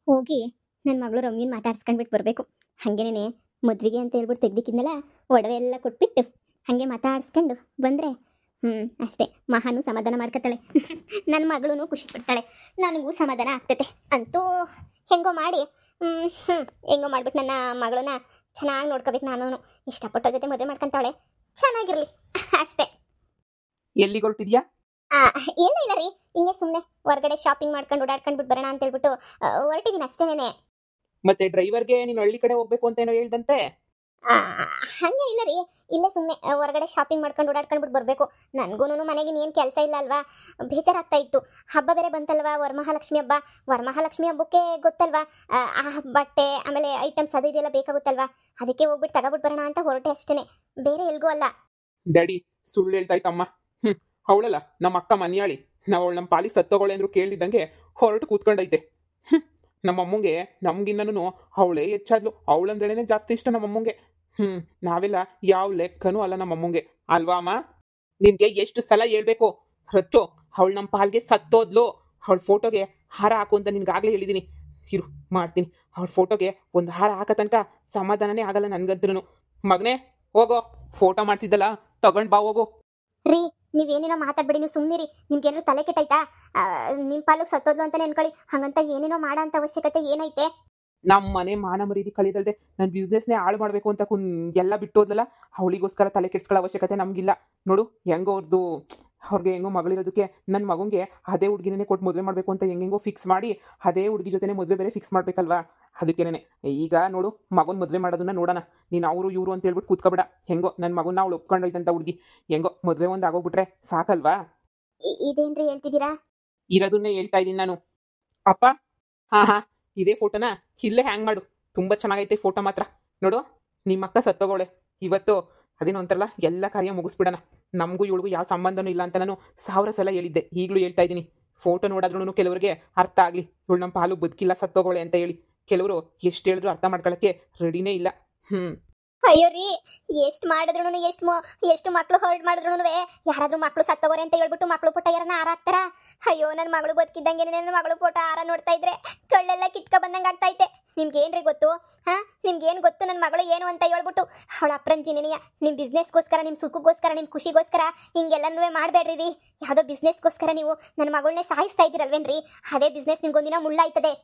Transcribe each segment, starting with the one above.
ಹೋಗಿ ನನ್ನ ಮಗಳು ರಮ್ಯನ ಮಾತಾಡ್ಸ್ಕೊಂಡ್ಬಿಟ್ಟು ಬರಬೇಕು. ಹಾಗೇನೆ ಮದ್ವೆಗೆ ಅಂತ ಹೇಳ್ಬಿಟ್ಟು ತೆಗ್ದಿಕ್ಕಿದ್ನಲ್ಲ, ಒಡವೆ ಎಲ್ಲ ಕೊಟ್ಬಿಟ್ಟು ಹಾಗೆ ಮಾತಾಡ್ಸ್ಕೊಂಡು ಬಂದರೆ ಅಷ್ಟೇ, ಮಹಾನು ಸಮಾಧಾನ ಮಾಡ್ಕೊತಾಳೆ. ನನ್ನ ಮಗಳೂ ಖುಷಿ ಪಡ್ತಾಳೆ, ನನಗೂ ಸಮಾಧಾನ ಆಗ್ತೈತೆ. ಅಂತೂ ಹೆಂಗೋ ಮಾಡಿ ಹೆಂಗೋ ಮಾಡ್ಬಿಟ್ಟು ನನ್ನ ಮಗಳನ್ನ ಚೆನ್ನಾಗಿ ನೋಡ್ಕೋಬೇಕು. ನಾನು ಇಷ್ಟಪಟ್ಟವ್ರ ಜೊತೆ ಮದುವೆ ಮಾಡ್ಕೊಂತಾವಳೆ, ಚೆನ್ನಾಗಿರ್ಲಿ ಅಷ್ಟೇ. ಎಲ್ಲಿಗೆ ಹೊರಟಿದ್ಯಾ? ಏನೂ ಇಲ್ಲ ರೀ, ಹಿಂಗೆ ಸುಮ್ಮನೆ ಹೊರಗಡೆ ಶಾಪಿಂಗ್ ಮಾಡ್ಕೊಂಡು ಓಡಾಡ್ಕೊಂಡ್ಬಿಟ್ಟು ಬರೋಣ ಅಂತ ಹೇಳ್ಬಿಟ್ಟು ಹೊರಟಿದ್ದೀನಿ ಅಷ್ಟೇನೆ. ಮತ್ತೆ ಡ್ರೈವರ್ಗೆ ನೀನು ಹಳ್ಳಿ ಕಡೆ ಹೋಗ್ಬೇಕು ಅಂತ ಏನೋ ಹೇಳ್ದಂತೆ. ಹಂಗೇನಿಲ್ಲ ರೀ, ಇಲ್ಲೇ ಸುಮ್ಮನೆ ಹೊರಗಡೆ ಶಾಪಿಂಗ್ ಮಾಡ್ಕೊಂಡು ಓಡಾಡ್ಕೊಂಡ್ಬಿಟ್ಟು ಬರಬೇಕು. ನನಗೂ ಮನೆಗೆ ಏನು ಕೆಲಸ ಇಲ್ಲ ಅಲ್ವಾ, ಬೇಜಾರಾಗ್ತಾ ಇತ್ತು. ಹಬ್ಬ ಬೇರೆ ಬಂತಲ್ವಾ, ವರಮಹಾಲಕ್ಷ್ಮಿ ಹಬ್ಬ. ವರಮಹಾಲಕ್ಷ್ಮಿ ಹಬ್ಬಕ್ಕೆ ಗೊತ್ತಲ್ವಾ, ಬಟ್ಟೆ ಆಮೇಲೆ ಐಟಮ್ಸ್ ಅದು ಇದೆಲ್ಲ ಬೇಕಾಗುತ್ತಲ್ವಾ, ಅದಕ್ಕೆ ಹೋಗ್ಬಿಟ್ಟು ತಗೋಬಿಟ್ಟು ಬರೋಣ ಅಂತ ಹೊರಟೆ ಅಷ್ಟೇನೆ, ಬೇರೆ ಎಲ್ಗೂ ಅಲ್ಲ. ಡ್ಯಾಡಿ ಸುಳ್ಳು ಹೇಳ್ತಾಯ್ತಮ್ಮ. ಅವಳಲ್ಲ ನಮ್ಮ ಅಕ್ಕ ಮನ್ಯಾಳಿ, ನಾವು ಅವಳು ನಮ್ಮ ಪಾಲಿಗೆ ಸತ್ತೋಗೋಳೆ ಅಂದ್ರು ಕೇಳಿದಂಗೆ ಹೊರಟು ಕೂತ್ಕೊಂಡೈತೆ. ನಮ್ಮ ಅಮ್ಮಂಗೆ ನಮ್ಗಿನ್ನೂ ಅವಳೇ ಹೆಚ್ಚಾದ್ಲು, ಅವಳಂದ್ರೇನೆ ಜಾಸ್ತಿ ಇಷ್ಟ ನಮ್ಮಮ್ಮಂಗೆ. ನಾವೆಲ್ಲ ಯಾವ ಲೆಕ್ಕನೂ ಅಲ್ಲ ನಮ್ಮಮ್ಮಂಗೆ, ಅಲ್ವಾ ಅಮ್ಮ? ನಿನ್ಗೆ ಎಷ್ಟು ಸಲ ಹೇಳ್ಬೇಕು ರಚ್ಚು, ಅವಳು ನಮ್ಮ ಪಾಲ್ಗೆ ಸತ್ತೋದ್ಲು. ಅವಳ ಫೋಟೋಗೆ ಹಾರ ಹಾಕು ಅಂತ ನಿನ್ಗಾಗ್ಲೇ ಹೇಳಿದ್ದೀನಿ. ಇರು ಮಾಡ್ತೀನಿ. ಅವಳ ಫೋಟೋಗೆ ಒಂದು ಹಾರ ಹಾಕೋ ತನಕ ಸಮಾಧಾನನೇ ಆಗಲ್ಲ ನನ್ಗಂತ್ರು. ಮಗನೇ ಹೋಗೋ, ಫೋಟೋ ಮಾಡಿಸಿದ್ದಲ್ಲ ತಗೊಂಡು ಬಾ ಹೋಗು. ರೀ, ನೀವೇನೇನೋ ಮಾತಾಡ್ಬೇಡಿ, ನೀವು ಸುಮ್ಮನಿರಿ. ನಿಮ್ಗೇನಾದ್ರು ತಲೆ ಕೆಟ್ಟಾಯ್ತಾ? ನಿಮ್ಮ ಪಾಲಕ್ಕೆ ಸತ್ತೋದ್ಲು ಅಂತ ನೆನ್ಕೊಳ್ಳಿ, ಹಾಗಂತ ಏನೇನೋ ಮಾಡೋ ಅಂತ ಅವಶ್ಯಕತೆ ಏನೈತೆ? ನಮ್ಮ ಮನೆ ಮಾನ ಮರ್ಯಾದೆ ಕಳಿದಲ್ದೆ ನನ್ನ ಬಿಸ್ನೆಸ್ನೇ ಹಾಳು ಮಾಡಬೇಕು ಅಂತ ಎಲ್ಲ ಬಿಟ್ಟೋದ್ಲಲ್ಲ, ಅವಳಿಗೋಸ್ಕರ ತಲೆ ಕೆಡ್ಸ್ಕೊಳ್ಳೋ ಅವಶ್ಯಕತೆ ನಮಗಿಲ್ಲ. ನೋಡು ಹೆಂಗೋ ಅವ್ರಿಗೆ ಹೆಂಗೋ ಮಗಳಿರೋದಕ್ಕೆ ನನ್ನ ಮಗಂಗೆ ಅದೇ ಹುಡುಗಿನೇ ಕೊಟ್ಟು ಮದುವೆ ಮಾಡಬೇಕು ಅಂತ ಹೆಂಗೆಂಗೋ ಫಿಕ್ಸ್ ಮಾಡಿ ಅದೇ ಹುಡುಗಿ ಜೊತೆ ಮದುವೆ ಬೇರೆ ಫಿಕ್ಸ್ ಮಾಡಬೇಕಲ್ವಾ, ಅದಕ್ಕೇನೆ. ಈಗ ನೋಡು ಮಗನ ಮದುವೆ ಮಾಡೋದನ್ನ ನೋಡೋಣ. ನೀನು ಅವರು ಇವರು ಅಂತ ಹೇಳ್ಬಿಟ್ಟು ಕೂತ್ಕೊಬೇಡ. ಹೆಂಗೋ ನನ್ನ ಮಗನ ಅವಳು ಒಪ್ಕೊಂಡೈತಂತ ಹುಡುಗಿ, ಹೆಂಗೋ ಮದುವೆ ಒಂದು ಆಗೋಗ್ಬಿಟ್ರೆ ಸಾಕಲ್ವಾ? ಇದೇನ್ರಿ ಹೇಳ್ತಿದ್ದೀರಾ? ಇರೋದನ್ನೇ ಹೇಳ್ತಾ ಇದ್ದೀನಿ ನಾನು. ಅಪ್ಪ ಹಾ ಇದೇ ಫೋಟೋನ ಇಲ್ಲೇ ಹ್ಯಾಂಗ್ ಮಾಡು, ತುಂಬ ಚೆನ್ನಾಗೈತೆ ಫೋಟೋ ಮಾತ್ರ. ನೋಡು ನಿಮ್ಮ ಅಕ್ಕ ಸತ್ತೋಗೋಳೆ ಇವತ್ತು, ಅದೇನೋ ಅಂತಾರಲ್ಲ ಎಲ್ಲ ಕಾರ್ಯ ಮುಗಿಸ್ಬಿಡೋಣ. ನಮಗೂ ಇವಳಿಗೂ ಯಾವ ಸಂಬಂಧನೂ ಇಲ್ಲ ಅಂತ ನಾನು 1000 ಸಲ ಹೇಳಿದ್ದೆ, ಈಗಲೂ ಹೇಳ್ತಾ ಇದ್ದೀನಿ. ಫೋಟೋ ನೋಡಿದ್ರೂ ಕೆಲವರಿಗೆ ಅರ್ಥ ಆಗಲಿ, ಇವಳು ನಮ್ಮ ಪಾಲು ಬದುಕಿಲ್ಲ ಸತ್ತೋಗೋಳೆ ಅಂತ ಹೇಳಿ. ಕೆಲವರು ಎಷ್ಟು ಹೇಳಿದ್ರು ಅರ್ಥ ಮಾಡ್ಕೊಳ್ಳೋಕ್ಕೆ ರೆಡಿನೇ ಇಲ್ಲ. ಅಯ್ಯೋ ರೀ, ಎಷ್ಟು ಮಾಡಿದ್ರು ಎಷ್ಟು ಮಕ್ಳು ಹೊರಡ್ ಮಾಡಿದ್ರು ಯಾರಾದ್ರೂ ಮಕ್ಳು ಸತ್ತೋಗೋರೆ ಅಂತ ಹೇಳ್ಬಿಟ್ಟು ಮಕ್ಳು ಪುಟ್ಟ ಯಾರನ್ನ ಹಾರಾಕ್ತಾರ? ಅಯ್ಯೋ, ನನ್ನ ಮಗಳು ಬದುಕಿದ್ದಂಗೆ ನನ್ನ ಮಗಳು ಫೋಟೋ ಹಾರ ನೋಡ್ತಾ ಇದ್ರೆ ಕಳ್ಳೆಲ್ಲ ಕಿತ್ಕ ಬಂದಂಗೆ ಆಗ್ತೈತೆ. ನಿಮ್ಗೇನ್ರಿ ಗೊತ್ತು? ನಿಮ್ಗೇನು ಗೊತ್ತು ನನ್ನ ಮಗಳು ಏನು ಅಂತ ಹೇಳ್ಬಿಟ್ಟು? ಅವಳ ಅಪ್ರಂಜಿನಿಯ ನಿಮ್ಮ ಬಿಸ್ನೆಸ್ಗೋಸ್ಕರ, ನಿಮ್ಮ ಸುಖಕ್ಕೋಸ್ಕರ, ನಿಮ್ಮ ಖುಷಿಗೋಸ್ಕರ ಹಿಂಗೆಲ್ಲನೂ ಮಾಡಬೇಡ್ರಿ ರೀ. ಯಾವುದೋ ಬಿಸ್ನೆಸ್ಗೋಸ್ಕರ ನೀವು ನನ್ನ ಮಗಳನ್ನೇ ಸಾಯಿಸ್ತಾ ಇದ್ದೀರಲ್ವೇನ್ರಿ? ಅದೇ ಬಿಸ್ನೆಸ್ ನಿಮ್ಗೊಂದಿನ ಮುಳ್ಳಾಯ್ತದೆ.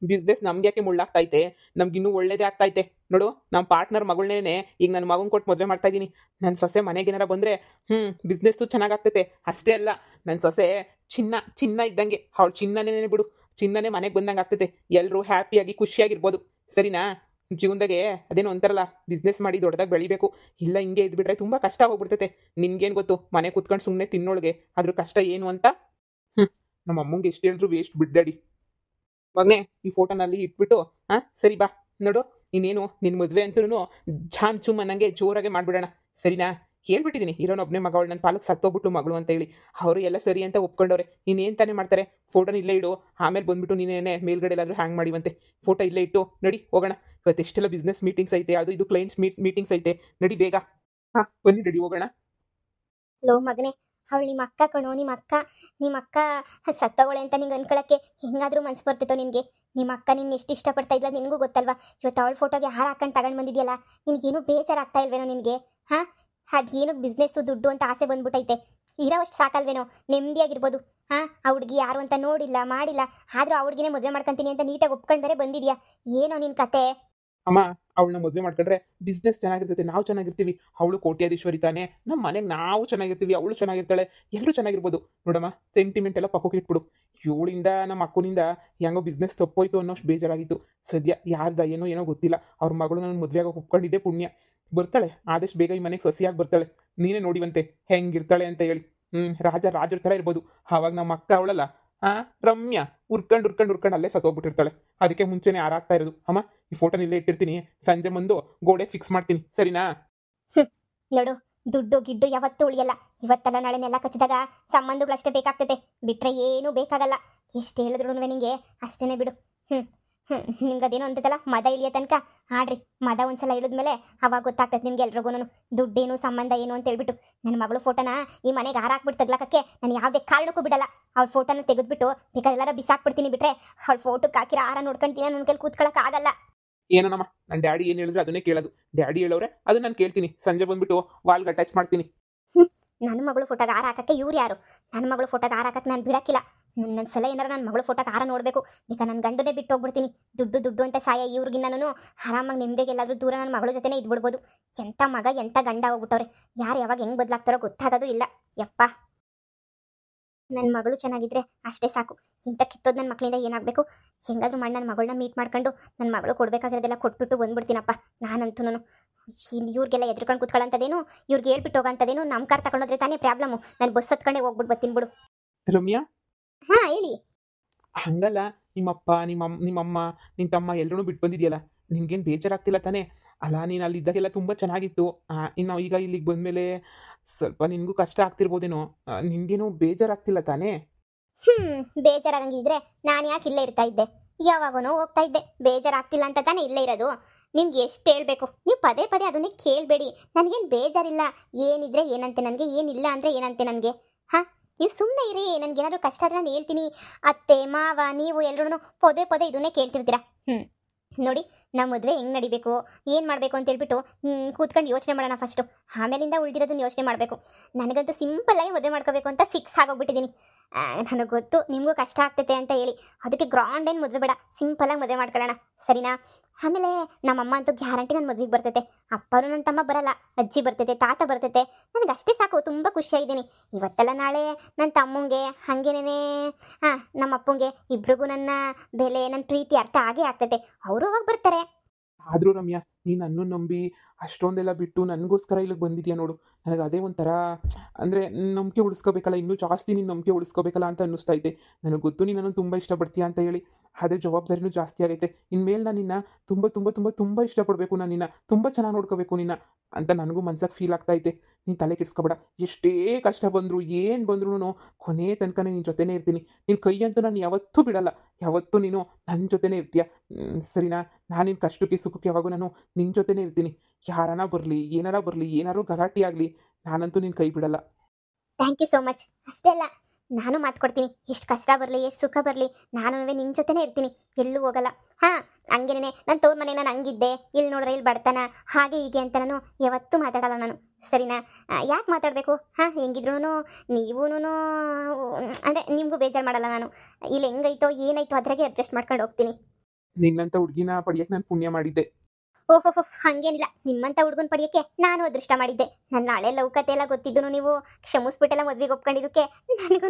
ಬಿಸ್ನೆಸ್ ನಮ್ಗೆ ಯಾಕೆ ಮುಳ್ಳಾಗ್ತೈತೆ? ನಮ್ಗಿನ್ನೂ ಒಳ್ಳೇದೇ ಆಗ್ತೈತೆ. ನೋಡು ನಮ್ಮ ಪಾರ್ಟ್ನರ್ ಮಗಳನ್ನೇ ಈಗ ನನ್ನ ಮಗನ ಕೊಟ್ಟು ಮದುವೆ ಮಾಡ್ತಾ ಇದ್ದೀನಿ. ನನ್ನ ಸೊಸೆ ಮನೆಗೆ ಏನಾರ ಬಂದರೆ ಬಿಸ್ನೆಸ್ಸು ಚೆನ್ನಾಗಾಗ್ತೈತೆ. ಅಷ್ಟೇ ಅಲ್ಲ, ನನ್ನ ಸೊಸೆ ಚಿನ್ನ ಇದ್ದಂಗೆ, ಅವಳು ಚಿನ್ನನೇ ಬಿಡು, ಚಿನ್ನನೇ ಮನೆಗೆ ಬಂದಂಗೆ ಆಗ್ತೈತೆ. ಎಲ್ಲರೂ ಹ್ಯಾಪಿಯಾಗಿ ಖುಷಿಯಾಗಿರ್ಬೋದು, ಸರಿನಾ? ಜೀವನದಾಗೆ ಅದೇನೋ ಅಂತಾರಲ್ಲ, ಬಿಸ್ನೆಸ್ ಮಾಡಿ ದೊಡ್ಡದಾಗಿ ಬೆಳಿಬೇಕು. ಇಲ್ಲ ಹಿಂಗೆ ಇದ್ಬಿಟ್ರೆ ತುಂಬ ಕಷ್ಟ ಹೋಗ್ಬಿಡ್ತೈತೆ. ನಿನ್ಗೇನು ಗೊತ್ತು, ಮನೆ ಕೂತ್ಕೊಂಡು ಸುಮ್ಮನೆ ತಿನ್ನೋಳಿಗೆ ಅದ್ರ ಕಷ್ಟ ಏನು ಅಂತ. ನಮ್ಮ ಅಮ್ಮಂಗೆ ಎಷ್ಟು ಹೇಳಿದ್ರು ವೇಸ್ಟ್ ಬಿಡ್ಡಾಡಿ. ಮಗನೇ ಈ ಫೋಟೋನಲ್ಲಿ ಇಟ್ಬಿಟ್ಟು ಸರಿ ಬಾ. ನೋಡು ನೀನೇನು ನಿನ್ನ ಮದುವೆ ಅಂತೂ ಝಾಮ್ ಚುಮ್ ಅನ್ನಂಗೆ ಜೋರಾಗೆ ಮಾಡಿಬಿಡೋಣ, ಸರಿನಾ? ಹೇಳ್ಬಿಟ್ಟಿದ್ದೀನಿ, ಇರೋನೊಬ್ಬನೇ ಮಗಳು ನನ್ನ ಪಾಲಕ್ಕೆ ಸತ್ತೋಗ್ಬಿಟ್ಟು ಮಗಳು ಅಂತ ಹೇಳಿ. ಅವರು ಎಲ್ಲ ಸರಿ ಅಂತ ಒಪ್ಕೊಂಡವ್ರೆ. ಇನ್ನೇನು ತಾನೇ ಮಾಡ್ತಾರೆ? ಫೋಟೋನ ಇಲ್ಲೇ ಇಡು, ಆಮೇಲೆ ಬಂದುಬಿಟ್ಟು ನೀನೇನೆ ಮೇಲ್ಗಡೆ ಎಲ್ಲಾದರೂ ಹ್ಯಾಂಗ್ ಮಾಡಿವಂತೆ. ಫೋಟೋ ಇಲ್ಲೇ ಇಟ್ಟು ನಡಿ ಹೋಗೋಣ. ಇವತ್ತು ಎಷ್ಟೆಲ್ಲ ಬಿಸ್ನೆಸ್ ಮೀಟಿಂಗ್ಸ್ ಐತೆ, ಅದು ಇದು ಕ್ಲೈಂಟ್ಸ್ ಮೀಟಿಂಗ್ಸ್ ಐತೆ. ನಡಿ ಬೇಗ. ಬನ್ನಿ ನಡಿ ಹೋಗೋಣ. ಲೋ ಮಗನೇ, ಅವಳು ನಿಮ್ಮ ಅಕ್ಕ ಕಣೋ, ನಿಮ್ಮ ಅಕ್ಕ ಸತ್ತವಳೆ ಅಂತ ನಿಂಗೆ ಅನ್ಕೊಳಕ್ಕೆ ಹೆಂಗಾದ್ರೂ ಮನ್ಸು ಬರ್ತಿತ್ತೋ ನಿನಗೆ? ನಿಮ್ಮ ಅಕ್ಕ ನಿನ್ನ ಎಷ್ಟು ಇಷ್ಟಪಡ್ತಾ ಇದ್ಲ ನಿನಗೂ ಗೊತ್ತಲ್ವಾ? ಇವತ್ತು ಅವಳ ಫೋಟೋಗೆ ಹಾರ ಹಾಕೊಂಡು ತಗೊಂಡು ಬಂದಿದ್ಯಲ್ಲ, ನಿನಗೇನು ಬೇಜಾರಾಗ್ತಾ ಇಲ್ವೇನೋ ನಿನಗೆ? ಅದೇನು ಬಿಸ್ನೆಸ್ಸು ದುಡ್ಡು ಅಂತ ಆಸೆ ಬಂದ್ಬಿಟ್ಟೈತೆ. ಇರೋವಷ್ಟು ಸಾಕಲ್ವೇನೋ, ನೆಮ್ಮದಿಯಾಗಿರ್ಬೋದು. ಆ ಹುಡುಗಿ ಯಾರು ಅಂತ ನೋಡಿಲ್ಲ ಮಾಡಿಲ್ಲ, ಆದರೂ ಆ ಹುಡುಗಿನೇ ಮದುವೆ ಮಾಡ್ಕೊತೀನಿ ಅಂತ ನೀಟಾಗಿ ಒಪ್ಕೊಂಡು ಬೇರೆ ಬಂದಿದ್ಯಾ. ಏನೋ ನಿನ್ನ ಕತೆ? ಅಮ್ಮ ಅವಳನ್ನ ಮದುವೆ ಮಾಡ್ಕೊಂಡ್ರೆ ಬಿಸ್ನೆಸ್ ಚೆನ್ನಾಗಿರ್ತೈತೆ, ನಾವು ಚೆನ್ನಾಗಿರ್ತೀವಿ. ಅವಳು ಕೋಟ್ಯಾಧೀಶ್ವರಿ ತಾನೆ, ನಮ್ಮ ಮನೆಗೆ ನಾವು ಚೆನ್ನಾಗಿರ್ತೀವಿ, ಅವಳು ಚೆನ್ನಾಗಿರ್ತಾಳೆ, ಎಲ್ಲರೂ ಚೆನ್ನಾಗಿರ್ಬೋದು. ನೋಡಮ್ಮ, ಸೆಂಟಿಮೆಂಟ್ ಎಲ್ಲ ಪಕ್ಕಕ್ಕೆ ಇಟ್ಬಿಡು. ಇವಳಿಂದ ನಮ್ಮ ಅಕ್ಕನಿಂದ ಹೆಂಗೋ ಬಿಸ್ನೆಸ್ ತಪ್ಪೋಯ್ತು ಅನ್ನೋಷ್ಟು ಬೇಜಾರಾಗಿತ್ತು. ಸದ್ಯ ಯಾರ್ದ ಏನೋ ಗೊತ್ತಿಲ್ಲ, ಅವ್ರ ಮಗಳು ನನ್ನ ಮದುವೆಯಾಗ ಒಪ್ಕೊಂಡಿದ್ದೆ ಪುಣ್ಯ. ಬರ್ತಾಳೆ, ಆದಷ್ಟು ಬೇಗ ಈ ಮನೆಗೆ ಸಸಿಯಾಗಿ ಬರ್ತಾಳೆ. ನೀನೇ ನೋಡಿವಂತೆ ಹೆಂಗಿರ್ತಾಳೆ ಅಂತ ಹೇಳಿ. ರಾಜರ ಥರ ಇರ್ಬೋದು. ಆವಾಗ ನಮ್ಮ ಅಕ್ಕ ಅವಳಲ್ಲ ರಮ್ಯಾ ಉರ್ಕೊಂಡು ಅಲ್ಲೇ ಸತ್ತೋಗ್ಬಿಟ್ಟಿರ್ತಾಳೆ. ಅದಕ್ಕೆ ಮುಂಚೆನೇ ಆರಾಗ್ತಾ ಇರೋದು. ಅಮ್ಮ ಈ ಫೋಟೋನ ಇಲ್ಲೇ ಇಟ್ಟಿರ್ತೀನಿ, ಸಂಜೆ ಬಂದು ಗೋಡೆ ಫಿಕ್ಸ್ ಮಾಡ್ತೀನಿ, ಸರಿನಾ? ನೋಡು, ದುಡ್ಡು ಗಿಡ್ಡು ಯಾವತ್ತೂ ಉಳಿಯಲ್ಲ. ಇವತ್ತಲ್ಲ ನಾಳೆ ನೆಲ ಕಚ್ಚಿದಾಗ ಸಂಬಂಧಗಳಷ್ಟೇ ಬೇಕಾಗ್ತದೆ, ಬಿಟ್ರೆ ಏನೂ ಬೇಕಾಗಲ್ಲ. ಎಷ್ಟು ಹೇಳಿದ್ರು ನಿಂಗೆ ಅಷ್ಟೇನೆ ಬಿಡು. ನಿಮ್ಗೆ ಅದೇನೋ ಅಂತದಲ್ಲ ಮದ ಇಳಿಯೋ ತನಕ ಆಡ್ರಿ. ಮದ ಒಂದ್ಸಲ ಇಳಿದ್ಮೇಲೆ ಅವಾಗ ಗೊತ್ತಾಗ್ತದೆ ನಿಮ್ಗೆ ಎಲ್ರಿಗೂ ದುಡ್ಡೇನು ಸಂಬಂಧ ಏನು ಅಂತ ಹೇಳ್ಬಿಟ್ಟು. ನನ್ನ ಮಗಳು ಫೋಟೋನ ಈ ಮನೆಗೆ ಹಾರಾಕ್ಬಿಟ್ಟು ತಗ್ಲಾಕಕ್ಕೆ ನಾನು ಯಾವುದೇ ಕಾರಣಕ್ಕೂ ಬಿಡಲ್ಲ. ಅವ್ಳ ಫೋಟೋನ ತೆಗೆದ್ಬಿಟ್ಟು ಬೇಕಾದ್ರೆ ಎಲ್ಲಾರ ಬಿಸಾಕ್ಬಿಡ್ತೀನಿ. ಬಿಟ್ರೆ ಅವಳ ಫೋಟೋಕ್ಕೆ ಹಾಕಿರೋ ಹಾರ ನೋಡ್ಕೊಂತೀನಿ. ನನ್ನ ಕೈಲಿ ಕೂತ್ಕೊಳಕ್ ಆಗಲ್ಲ. ಏನೋನಮ್ಮ, ನನ್ನ ಡ್ಯಾಡಿ ಏನು ಹೇಳಿದ್ರೆ ಅದನ್ನೇ ಕೇಳೋದು. ಡ್ಯಾಡಿ ಹೇಳೋರೆ ಅದು ನಾನು ಕೇಳ್ತೀನಿ. ಸಂಜೆ ಬಂದ್ಬಿಟ್ಟು ವಾಲ್ಗೆ ಅಟ್ಯಾಚ್ ಮಾಡ್ತೀನಿ. ನನ್ನ ಮಗಳು ಫೋಟೋಗೆ ಹಾರ ಹಾಕಕ್ಕೆ ಇವ್ರು ಯಾರು? ನನ್ನ ಮಗಳು ಫೋಟೋಗೆ ಹಾರ ಹಾಕಕ್ಕೆ ನಾನು ಬಿಡಕ್ಕಿಲ್ಲ. ನನ್ನ ಸಲ ಏನಾರ ನನ್ನ ಮಗಳು ಫೋಟೋಗೆ ಹಾರ ನೋಡಬೇಕು. ಬೇಕಾ ನನ್ನ ಗಂಡನೇ ಬಿಟ್ಟು ಹೋಗ್ಬಿಡ್ತೀನಿ. ದುಡ್ಡು ದುಡ್ಡು ಅಂತ ಸಾಯ ಇವ್ರಿಗಿನ್ನ ನಾನು ಆರಾಮಾಗಿ ನಿಮ್ದೆಗೆ ಎಲ್ಲಾದ್ರೂ ದೂರ ನನ್ನ ಮಗಳ ಜೊತೆನೇ ಇದ್ಬಿಡ್ಬೋದು. ಎಂಥ ಮಗ ಎಂಥ ಗಂಡ ಹೋಗ್ಬಿಟ್ಟವ್ರೆ. ಯಾರು ಯಾವಾಗ ಹೆಂಗೆ ಬದಲಾಗ್ತಾರೋ ಗೊತ್ತಾಗೋದು ಇಲ್ಲ. ಯಪ್ಪ, ನನ್ನ ಮಗಳು ಚೆನ್ನಾಗಿದ್ರೆ ಅಷ್ಟೇ ಸಾಕು. ಇಂಥ ಕಿತ್ತೋದು ನನ್ನ ಮಕ್ಕಳಿಂದ ಏನಾಗಬೇಕು? ಹೆಂಗಾದ್ರೂ ಮಾಡಿ ನನ್ನ ಮಗಳನ್ನ ಮೀಟ್ ಮಾಡ್ಕೊಂಡು ನನ್ನ ಮಗಳು ಕೊಡಬೇಕಾಗಿರೋದೆಲ್ಲ ಕೊಟ್ಬಿಟ್ಟು ಬಂದ್ಬಿಡ್ತೀನಪ್ಪ. ನಾನಂತೂ ಇವ್ರಿಗೆಲ್ಲ ಎದ್ರುಕೊಂಡು ಕೂತ್ಕೊಳ್ಳೋಂಥದ್ದೇನು, ಇವ್ರಿಗೆ ಹೇಳ್ಬಿಟ್ಟು ಹೋಗೋಂಥದ್ದೇನು ನಮ್ಮ ಕಾರ್ ತಗೊಂಡೋದ್ರೆ ತಾನೇ ಪ್ರಾಬ್ಲಮ್ಮು. ನಾನು ಬಸ್ ಹತ್ಕೊಂಡೆ ಹೋಗ್ಬಿಟ್ಟು ಬರ್ತೀನಿ ಬಿಡು. ರಮ್ಯಾ, ಹಾಂ ಹೇಳಿ. ಹಂಗಲ್ಲ, ನಿಮ್ಮಪ್ಪ ನಿಮ್ಮಮ್ಮ ನಿನ್ನ ತಮ್ಮ ಎಲ್ಲರೂ ಬಿಟ್ಟು ಬಂದಿದ್ಯಲ್ಲ, ನಿನ್ಗೇನು ಬೇಜಾರಾಗ್ತಿಲ್ಲ ತಾನೇ? ಅಲ್ಲ, ನೀನು ಅಲ್ಲಿದ್ದಾಗೆಲ್ಲ ತುಂಬ ಚೆನ್ನಾಗಿತ್ತು. ಇನ್ನು ಈಗ ಇಲ್ಲಿಗೆ ಬಂದಮೇಲೆ ಸ್ವಲ್ಪ ನಿನಗೂ ಕಷ್ಟ ಆಗ್ತಿರ್ಬೋದೇನೋ. ನಿನಗೇನು ಬೇಜಾರಾಗ್ತಿಲ್ಲ ತಾನೇ? ಬೇಜಾರಾಗಂಗಿದ್ರೆ ನಾನು ಯಾಕೆ ಇಲ್ಲೇ ಇರ್ತಾ ಇದ್ದೆ? ಯಾವಾಗನೋ ಹೋಗ್ತಾ ಇದ್ದೆ. ಬೇಜಾರಾಗ್ತಿಲ್ಲ ಅಂತ ತಾನೇ ಇಲ್ಲೇ ಇರೋದು. ನಿಮ್ಗೆ ಎಷ್ಟು ಹೇಳ್ಬೇಕು? ನೀವು ಪದೇ ಪದೇ ಅದನ್ನೇ ಕೇಳಬೇಡಿ. ನನಗೇನು ಬೇಜಾರಿಲ್ಲ. ಏನಿದ್ರೆ ಏನಂತೆ ನನಗೆ, ಏನಿಲ್ಲ ಅಂದರೆ ಏನಂತೆ ನನಗೆ. ಹಾಂ, ನೀವು ಸುಮ್ಮನೆ ಇರಿ. ನನಗೇನಾದ್ರೂ ಕಷ್ಟ ಆದರೆ ನಾನು ಹೇಳ್ತೀನಿ. ಅತ್ತೆ ಮಾವ ನೀವು ಎಲ್ಲರೂ ಪದೇ ಪದೇ ಇದನ್ನೇ ಕೇಳ್ತಿರ್ತೀರಾ. ನೋಡಿ, ನಮ್ಮ ಮದುವೆ ಹೆಂಗೆ ನಡಿಬೇಕು, ಏನು ಮಾಡಬೇಕು ಅಂತ ಹೇಳ್ಬಿಟ್ಟು ಕೂತ್ಕೊಂಡು ಯೋಚನೆ ಮಾಡೋಣ ಫಸ್ಟು. ಆಮೇಲಿಂದ ಉಳಿದಿರೋದನ್ನ ಯೋಚನೆ ಮಾಡಬೇಕು. ನನಗಂತೂ ಸಿಂಪಲ್ಲಾಗಿ ಮದುವೆ ಮಾಡ್ಕೋಬೇಕು ಅಂತ ಫಿಕ್ಸ್ ಆಗೋಗ್ಬಿಟ್ಟಿದ್ದೀನಿ. ನನಗೆ ಗೊತ್ತು ನಿಮಗೂ ಕಷ್ಟ ಆಗ್ತೈತೆ ಅಂತ ಹೇಳಿ. ಅದಕ್ಕೆ ಗ್ರಾಂಡ್ ಏನು ಮದುವೆ ಬೇಡ, ಸಿಂಪಲ್ಲಾಗಿ ಮದುವೆ ಮಾಡ್ಕೊಳ್ಳೋಣ, ಸರಿನಾ? ಆಮೇಲೆ ನಮ್ಮಮ್ಮ ಅಂತೂ ಗ್ಯಾರಂಟಿ ನನ್ನ ಮದುವೆಗೆ ಬರ್ತೈತೆ. ಅಪ್ಪನೂ ನನ್ನ ತಮ್ಮ ಬರಲ್ಲ, ಅಜ್ಜಿ ಬರ್ತೈತೆ, ತಾತ ಬರ್ತೈತೆ. ನನಗೆ ಅಷ್ಟೇ ಸಾಕು. ತುಂಬ ಖುಷಿಯಾಗಿದ್ದೀನಿ. ಇವತ್ತೆಲ್ಲ ನಾಳೆ ನನ್ನ ತಮ್ಮಂಗೆ ಹಾಗೇನೇ ನಮ್ಮ ಅಪ್ಪಂಗೆ ಇಬ್ರಿಗೂ ನನ್ನ ಬೆಲೆ, ನನ್ನ ಪ್ರೀತಿ ಅರ್ಥ ಆಗೇ ಆಗ್ತೈತೆ. ಅವರು ಹೋಗಿ ಬರ್ತಾರೆ. ಆದರೂ ರಮ್ಯಾ, ನೀನು ನನ್ನನ್ನು ನಂಬಿ ಅಷ್ಟೊಂದೆಲ್ಲ ಬಿಟ್ಟು ನನಗೋಸ್ಕರ ಇಲ್ಲಿಗೆ ಬಂದಿದ್ಯಾ ನೋಡು. ನನಗೆ ಅದೇ ಒಂಥರ ಅಂದರೆ ನಂಬಿಕೆ ಉಳಿಸ್ಕೋಬೇಕಲ್ಲ, ಇನ್ನೂ ಜಾಸ್ತಿ ನೀನು ನಂಬಿಕೆ ಉಳಿಸ್ಕೋಬೇಕಲ್ಲ ಅಂತ ಅನ್ನಿಸ್ತಾ ಐತೆ. ನನಗೆ ಗೊತ್ತು ನೀನು ನನ್ನನ್ನು ತುಂಬ ಇಷ್ಟಪಡ್ತೀಯ ಅಂತ ಹೇಳಿ. ಆದರೆ ಜವಾಬ್ದಾರಿನೂ ಜಾಸ್ತಿ ಆಗೈತೆ. ಇನ್ಮೇಲೆ ನಾನು ನಿನ್ನ ತುಂಬ ತುಂಬ ತುಂಬ ತುಂಬ ಇಷ್ಟಪಡಬೇಕು. ನಾನು ನಿನ್ನ ತುಂಬ ಚೆನ್ನಾಗಿ ನೋಡ್ಕೋಬೇಕು ನಿನ್ನ ಅಂತ ನನಗೂ ಮನ್ಸಾಗಿ ಫೀಲ್ ಆಗ್ತಾ ಐತೆ. ನೀನು ತಲೆ ಕೆಡಿಸ್ಕೊಬೇಡ. ಎಷ್ಟೇ ಕಷ್ಟ ಬಂದರೂ ಏನು ಬಂದ್ರೂ ಕೊನೆ ತನಕ ನಿನ್ನ ಜೊತೆನೇ ಇರ್ತೀನಿ. ನಿನ್ನ ಕೈ ಅಂತೂ ನಾನು ಯಾವತ್ತೂ ಬಿಡಲ್ಲ. ಯಾವತ್ತೂ ನೀನು ನನ್ನ ಜೊತೆನೇ ಇರ್ತೀಯ, ಸರಿನಾ? ನಾನು ನಿನ್ನ ಕಷ್ಟಕ್ಕೆ ಸುಖಕ್ಕೆ ಯಾವಾಗೂ ನಾನು ನಿನ್ನ ಜೊತೆನೇ ಇರ್ತೀನಿ. ಯಾರನ ಬರಲಿ, ಏನಾರ ಬರಲಿ, ಏನಾರು ಗಲಾಟೆ ಆಗಲಿ, ನಾನಂತೂ ನಿನ್ನ ಕೈ ಬಿಡಲ್ಲ. Thank you so much. ಅಷ್ಟೇ ಅಲ್ಲ, ನಾನು ಮಾತು ಕೊಡ್ತೀನಿ. ಎಷ್ಟು ಕಷ್ಟ ಬರಲಿ, ಎಷ್ಟು ಸುಖ ಬರಲಿ, ನಾನು ನಿನ್ನ ಜೊತೆನೇ ಇರ್ತೀನಿ, ಎಲ್ಲೂ ಹೋಗಲ್ಲ. ಹಾಂ, ಹಂಗೇನೆ ನನ್ನ ತವ್ರ ಮನೆ ನಾನು ಹಂಗಿದ್ದೆ, ಇಲ್ಲಿ ನೋಡ್ರೆ ಇಲ್ಲಿ ಬಡತನ ಹಾಗೆ ಹೀಗೆ ಅಂತ ನಾನು ಯಾವತ್ತೂ ಮಾತಾಡಲ್ಲ ನಾನು, ಸರಿನಾ? ಯಾಕೆ ಮಾತಾಡಬೇಕು? ಹಾಂ, ಹೆಂಗಿದ್ರು ನೀವೂ ಅಂದರೆ ನಿಮಗೂ ಬೇಜಾರು ಮಾಡಲ್ಲ ನಾನು. ಇಲ್ಲಿ ಹೆಂಗೈತೋ ಏನಾಯ್ತೋ ಅದ್ರಾಗೆ ಅಡ್ಜಸ್ಟ್ ಮಾಡ್ಕೊಂಡು ಹೋಗ್ತೀನಿ. ನಿನ್ನಂಥ ಹುಡುಗಿನ ಪಡೆಯಕ್ಕೆ ನಾನು ಪುಣ್ಯ ಮಾಡಿದ್ದೆ. ಓಹೋ, ಹಂಗೇನಿಲ್ಲ. ನಿಮ್ಮಂಥ ಹುಡುಗನ ಪಡೆಯೋಕ್ಕೆ ನಾನು ಅದೃಷ್ಟ ಮಾಡಿದ್ದೆ. ನನ್ನ ಹಳೆ ಲೌಕತೆ ಎಲ್ಲ ಗೊತ್ತಿದ್ದು ನೀವು ಕ್ಷಮಿಸ್ಬಿಟ್ಟೆಲ್ಲ ಮದ್ವೆಗೆ ಒಪ್ಕೊಂಡಿದ್ದಕ್ಕೆ ನನಗೂ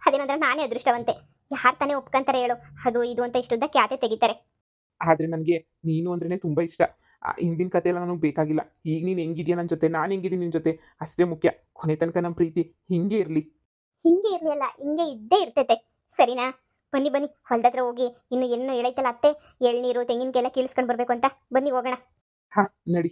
ಅದೇನಂದ್ರೆ ನಾನೇ ಅದೃಷ್ಟವಂತೆ. ಯಾರು ತಾನೇ ಒಪ್ಕೊಂತಾರೆ ಹೇಳು? ಅದು ಇದು ಅಂತ ಇಷ್ಟುದ್ದ ಕ್ಯಾತೆ ತೆಗಿತಾರೆ. ಆದರೆ ನನಗೆ ನೀನು ಅಂದ್ರೇ ತುಂಬ ಇಷ್ಟ. ಹಿಂದಿನ ಕತೆ ಎಲ್ಲ ನನಗೆ ಬೇಕಾಗಿಲ್ಲ. ಈಗ ನೀನು ಹೆಂಗಿದ್ಯಾ ನನ್ನ ಜೊತೆ, ನಾನು ಹೆಂಗಿದ್ದೀನಿ ನಿನ್ನ ಜೊತೆ, ಅಷ್ಟೇ ಮುಖ್ಯ. ಕೊನೆ ತನಕ ನಮ್ಮ ಪ್ರೀತಿ ಹಿಂಗೆ ಇರಲಿ. ಹಿಂಗೆ ಇರಲಿ ಅಲ್ಲ, ಹಿಂಗೆ ಇದ್ದೇ ಇರ್ತೈತೆ, ಸರಿನಾ? ಬನ್ನಿ ಬನ್ನಿ, ಹೊಲ್ದತ್ರ ಹೋಗಿ ಇನ್ನು ಏನು ಹೇಳೈತಲ್ಲ ಅತ್ತೆ, ಎಳ್ನೀರು ತೆಂಗಿನಕಾಯಿ ಎಲ್ಲ ಕೀಳಿಸ್ಕೊಂಡು ಬರಬೇಕು ಅಂತ. ಬನ್ನಿ ಹೋಗೋಣ. ಹಾಂ, ನಡಿ.